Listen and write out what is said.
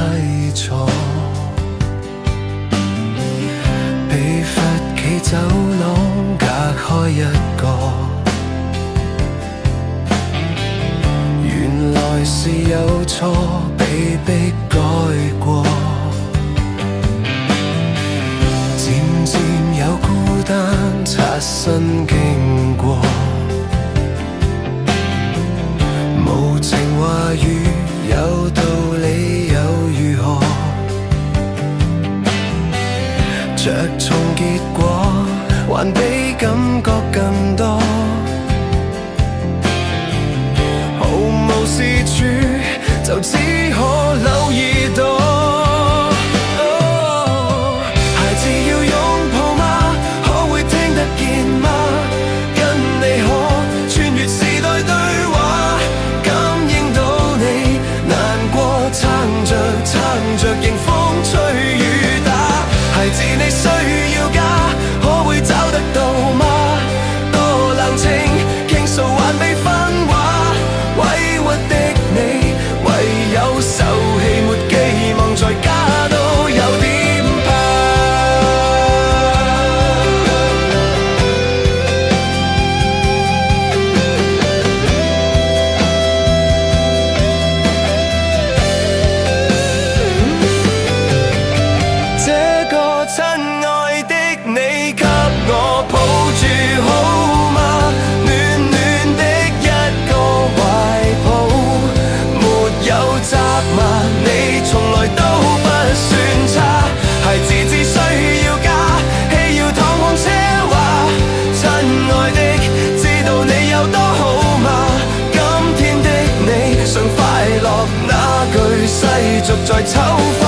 批錯，被罰企走廊隔開一個，原來是有錯被逼改過，漸漸有孤單擦身經過，無情話語有道理又如何？着重結果，還比感覺更多。毫無是處，就只可留耳朵。孩子要擁抱嗎？可會聽得見嗎？跟你可穿越時代對話，感應到你難過，撐着迎風吹雨打。孩子你需要家，可會找得到嗎？多冷清傾訴還未分話，委屈的你唯有受氣，沒寄望在家都有點怕。這個親愛的你給我抱住好嗎？暖暖的一個懷抱，沒有責罵，你從來都不算差。孩子只需要家，戲要躺看奢華。親愛的，知道你有多好嗎？今天的你常快樂，那句世俗在秋風